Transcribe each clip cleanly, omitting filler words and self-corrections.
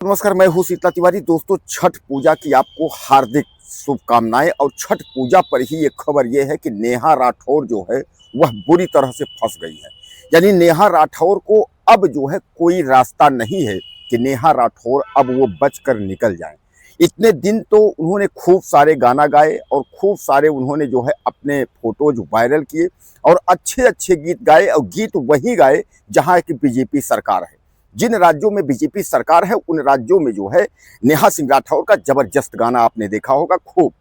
नमस्कार, मैं हूँ शीतला तिवारी। दोस्तों, छठ पूजा की आपको हार्दिक शुभकामनाएं। और छठ पूजा पर ही एक खबर यह है कि नेहा राठौर जो है वह बुरी तरह से फंस गई है। यानी नेहा राठौर को अब जो है कोई रास्ता नहीं है कि नेहा राठौर अब वो बचकर निकल जाए। इतने दिन तो उन्होंने खूब सारे गाना गाए और खूब सारे उन्होंने जो है अपने फोटोज वायरल किए और अच्छे अच्छे गीत गाए, और गीत वही गाए जहाँ की बीजेपी सरकार है। जिन राज्यों में बीजेपी सरकार है उन राज्यों में जो है नेहा सिंह राठौर का जबरदस्त गाना आपने देखा होगा खूब।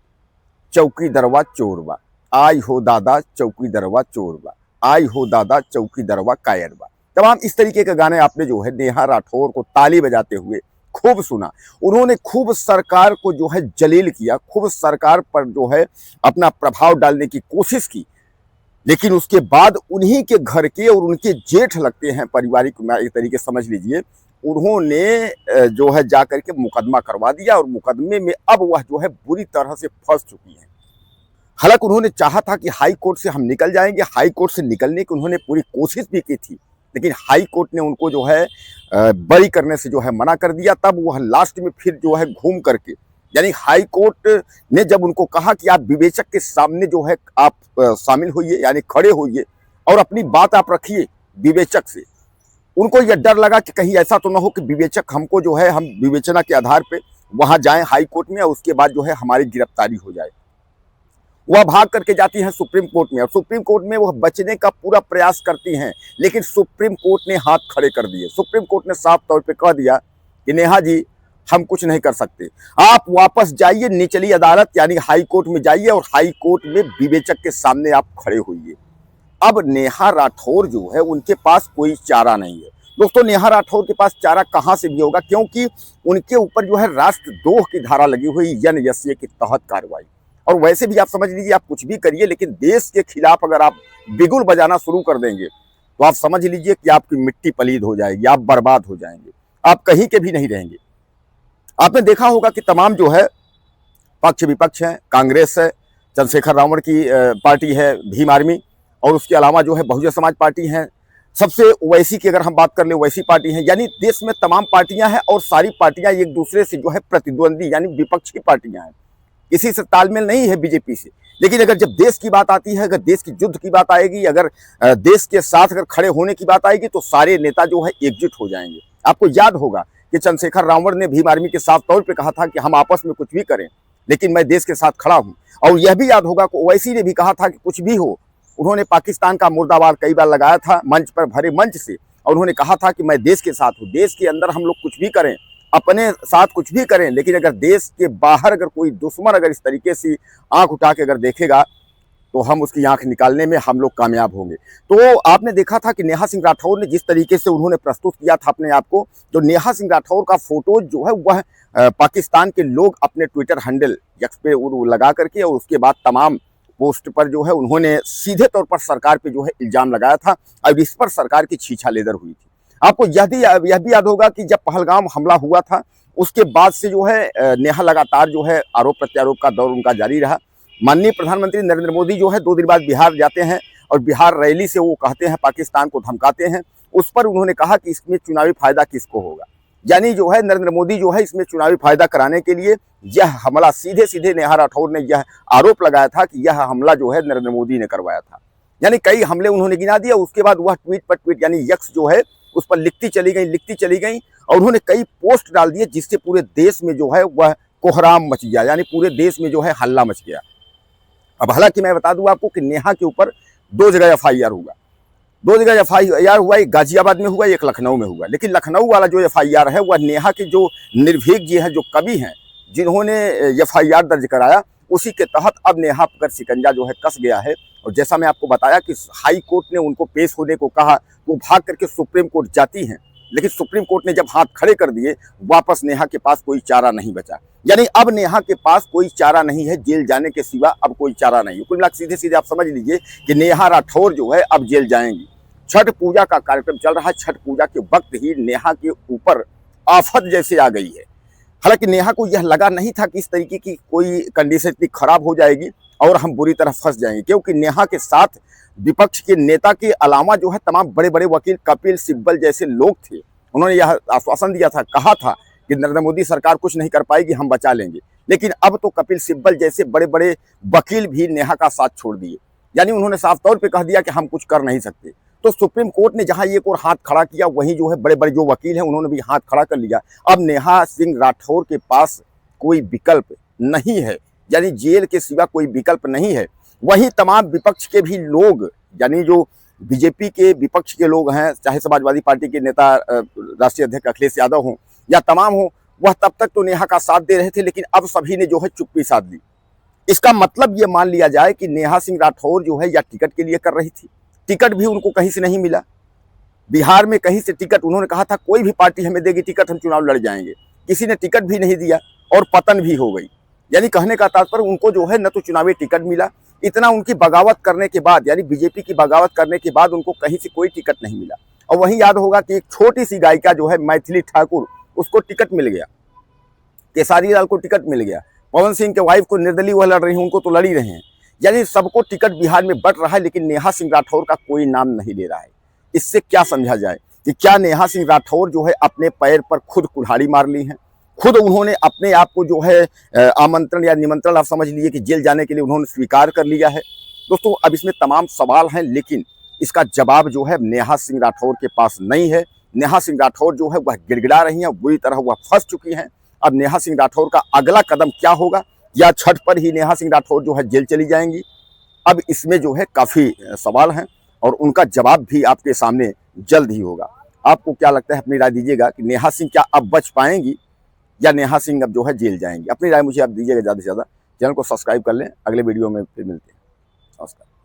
चौकी दरवा चोरवा, आई हो दादा चौकी दरवा चोरवा, आई हो दादा चौकी दरवा कायरवा। तमाम इस तरीके के गाने आपने जो है नेहा राठौर को ताली बजाते हुए खूब सुना। उन्होंने खूब सरकार को जो है जलील किया, खूब सरकार पर जो है अपना प्रभाव डालने की कोशिश की। लेकिन उसके बाद उन्हीं के घर के और उनके जेठ लगते हैं, पारिवारिक एक तरीके समझ लीजिए, उन्होंने जो है जाकर के मुकदमा करवा दिया और मुकदमे में अब वह जो है बुरी तरह से फंस चुकी हैं। हालांकि उन्होंने चाहा था कि हाई कोर्ट से हम निकल जाएंगे, हाई कोर्ट से निकलने की उन्होंने पूरी कोशिश भी की थी, लेकिन हाई कोर्ट ने उनको जो है बरी करने से जो है मना कर दिया। तब वह लास्ट में फिर जो है घूम करके, यानी हाई कोर्ट ने जब उनको कहा कि आप विवेचक के सामने जो है आप शामिल होइए, यानी खड़े होइए और अपनी बात आप रखिए विवेचक से, उनको यह डर लगा कि कहीं ऐसा तो ना हो कि विवेचक हमको जो है हम विवेचना के आधार पे वहां जाएं हाई कोर्ट में और उसके बाद जो है हमारी गिरफ्तारी हो जाए। वह भाग करके जाती हैं सुप्रीम कोर्ट में और सुप्रीम कोर्ट में वह बचने का पूरा प्रयास करती हैं, लेकिन सुप्रीम कोर्ट ने हाथ खड़े कर दिए। सुप्रीम कोर्ट ने साफ तौर पे कह दिया कि नेहा जी, हम कुछ नहीं कर सकते, आप वापस जाइए निचली अदालत यानी हाई कोर्ट में जाइए और हाई कोर्ट में विवेचक के सामने आप खड़े होइए। अब नेहा राठौर जो है उनके पास कोई चारा नहीं है। दोस्तों, नेहा राठौर के पास चारा कहां से भी होगा, क्योंकि उनके ऊपर जो है राष्ट्रद्रोह की धारा लगी हुई NSA के तहत कार्रवाई। और वैसे भी आप समझ लीजिए, आप कुछ भी करिए लेकिन देश के खिलाफ अगर आप बिगुल बजाना शुरू कर देंगे तो आप समझ लीजिए कि आपकी मिट्टी पलीद हो जाएगी, आप बर्बाद हो जाएंगे, आप कहीं के भी नहीं रहेंगे। आपने देखा होगा कि तमाम जो है पक्ष विपक्ष हैं, कांग्रेस है, चंद्रशेखर रावण की पार्टी है भीम आर्मी, और उसके अलावा जो है बहुजन समाज पार्टी है, सबसे ओवैसी की अगर हम बात कर ले वैसी पार्टी है। यानी देश में तमाम पार्टियां हैं और सारी पार्टियां एक दूसरे से जो है प्रतिद्वंदी यानी विपक्षी पार्टियां हैं, किसी से तालमेल नहीं है बीजेपी से। लेकिन अगर जब देश की बात आती है, अगर देश की युद्ध की बात आएगी, अगर देश के साथ अगर खड़े होने की बात आएगी तो सारे नेता जो है एकजुट हो जाएंगे। आपको याद होगा कि चंद्रशेखर रावण ने भीम आर्मी के साफ तौर पे कहा था कि हम आपस में कुछ भी करें लेकिन मैं देश के साथ खड़ा हूं। और यह भी याद होगा कि ओवैसी ने भी कहा था कि कुछ भी हो, उन्होंने पाकिस्तान का मुर्दाबाद कई बार लगाया था मंच पर, भरे मंच से, और उन्होंने कहा था कि मैं देश के साथ हूं। देश के अंदर हम लोग कुछ भी करें, अपने साथ कुछ भी करें, लेकिन अगर देश के बाहर अगर कोई दुश्मन अगर इस तरीके से आंख उठा के अगर देखेगा तो हम उसकी आंख निकालने में हम लोग कामयाब होंगे। तो आपने देखा था कि नेहा सिंह राठौर ने जिस तरीके से उन्होंने प्रस्तुत किया था अपने आप को, जो नेहा सिंह राठौर का फोटो जो है वह पाकिस्तान के लोग अपने ट्विटर हैंडल एक्स पे लगा करके और उसके बाद तमाम पोस्ट पर जो है उन्होंने सीधे तौर पर सरकार पे जो है इल्जाम लगाया था और इस पर सरकार की छीछा लेदर हुई थी। आपको यह भी याद होगा कि जब पहलगाम हमला हुआ था उसके बाद से जो है नेहा लगातार जो है आरोप प्रत्यारोप का दौर उनका जारी रहा। माननीय प्रधानमंत्री नरेंद्र मोदी जो है 2 दिन बाद बिहार जाते हैं और बिहार रैली से वो कहते हैं पाकिस्तान को धमकाते हैं। उस पर उन्होंने कहा कि इसमें चुनावी फायदा किसको होगा, यानी जो है नरेंद्र मोदी जो है इसमें चुनावी फायदा कराने के लिए यह हमला सीधे सीधे नेहा राठौर ने यह आरोप लगाया था कि यह हमला जो है नरेंद्र मोदी ने करवाया था। यानी कई हमले उन्होंने गिना दिया। उसके बाद वह ट्वीट पर ट्वीट यानी यक्स जो है उस पर लिखती चली गई और उन्होंने कई पोस्ट डाल दिए जिससे पूरे देश में जो है वह कोहराम मच गया, यानी पूरे देश में जो है हल्ला मच गया। अब हालांकि मैं बता दूं आपको कि नेहा के ऊपर 2 जगह FIR हुआ, 2 जगह FIR हुआ, एक गाजियाबाद में हुआ, एक लखनऊ में हुआ। लेकिन लखनऊ वाला जो FIR है वह नेहा के जो निर्भीक जी हैं, जो कवि हैं, जिन्होंने FIR दर्ज कराया, उसी के तहत अब नेहा पर शिकंजा जो है कस गया है। और जैसा मैं आपको बताया कि हाई कोर्ट ने उनको पेश होने को कहा, वो भाग करके सुप्रीम कोर्ट जाती हैं, लेकिन सुप्रीम कोर्ट ने जब हाथ खड़े कर दिए वापस नेहा के पास कोई चारा नहीं बचा। यानी अब नेहा के पास कोई चारा नहीं है, जेल जाने के सिवा अब कोई चारा नहीं है। कुल मिलाकर सीधे सीधे आप समझ लीजिए कि नेहा राठौर जो है अब जेल जाएंगी। छठ पूजा का कार्यक्रम चल रहा है, छठ पूजा के वक्त ही नेहा के ऊपर आफत जैसे आ गई है। हालांकि नेहा को यह लगा नहीं था कि इस तरीके की कोई कंडीशन इतनी खराब हो जाएगी और हम बुरी तरह फंस जाएंगे, क्योंकि नेहा के साथ विपक्ष के नेता के अलावा जो है तमाम बड़े बड़े वकील, कपिल सिब्बल जैसे लोग थे। उन्होंने यह आश्वासन दिया था, कहा था कि नरेंद्र मोदी सरकार कुछ नहीं कर पाएगी, हम बचा लेंगे। लेकिन अब तो कपिल सिब्बल जैसे बड़े बड़े वकील भी नेहा का साथ छोड़ दिए, यानी उन्होंने साफ तौर पे कह दिया कि हम कुछ कर नहीं सकते। तो सुप्रीम कोर्ट ने जहां एक और हाथ खड़ा किया, वहीं जो है बड़े बड़े जो वकील हैं उन्होंने भी हाथ खड़ा कर लिया। अब नेहा सिंह राठौर के पास कोई विकल्प नहीं है, यानी जेल के सिवा कोई विकल्प नहीं है। वहीं तमाम विपक्ष के भी लोग, यानी जो बीजेपी के विपक्ष के लोग हैं, चाहे समाजवादी पार्टी के नेता राष्ट्रीय अध्यक्ष अखिलेश यादव हों या तमाम हों, वह तब तक तो नेहा का साथ दे रहे थे, लेकिन अब सभी ने जो है चुप्पी साध ली। इसका मतलब ये मान लिया जाए कि नेहा सिंह राठौर जो है या टिकट के लिए कर रही थी, टिकट भी उनको कहीं से नहीं मिला। बिहार में कहीं से टिकट, उन्होंने कहा था कोई भी पार्टी हमें देगी टिकट हम चुनाव लड़ जाएंगे, किसी ने टिकट भी नहीं दिया और पतन भी हो गई। यानी कहने का तात्पर्य उनको जो है न तो चुनावी टिकट मिला, इतना उनकी बगावत करने के बाद, यानी बीजेपी की बगावत करने के बाद उनको कहीं से कोई टिकट नहीं मिला। और वहीं याद होगा कि एक छोटी सी गायिका जो है मैथिली ठाकुर, उसको टिकट मिल गया, केसारी लाल को टिकट मिल गया, पवन सिंह के वाइफ को निर्दलीय वह लड़ रही हैं, उनको तो लड़ ही रहे हैं। यानी सबको टिकट बिहार में बट रहा है, लेकिन नेहा सिंह राठौर का कोई नाम नहीं ले रहा है। इससे क्या समझा जाए कि क्या नेहा सिंह राठौर जो है अपने पैर पर खुद कुल्हाड़ी मार ली है, खुद उन्होंने अपने आप को जो है आमंत्रण या निमंत्रण आप समझ लीजिए कि जेल जाने के लिए उन्होंने स्वीकार कर लिया है। दोस्तों अब इसमें तमाम सवाल हैं, लेकिन इसका जवाब जो है नेहा सिंह राठौर के पास नहीं है। नेहा सिंह राठौर जो है वह गिड़गिड़ा रही हैं, बुरी तरह वह फंस चुकी हैं। अब नेहा सिंह राठौर का अगला कदम क्या होगा, या छठ पर ही नेहा सिंह राठौर जो है जेल चली जाएंगी, अब इसमें जो है काफ़ी सवाल हैं और उनका जवाब भी आपके सामने जल्द ही होगा। आपको क्या लगता है, अपनी राय दीजिएगा कि नेहा सिंह क्या अब बच पाएंगी या नेहा सिंह अब जो है जेल जाएंगी। अपनी राय मुझे आप दीजिएगा ज़्यादा से ज़्यादा। चैनल को सब्सक्राइब कर लें, अगले वीडियो में फिर मिलते हैं। नमस्कार।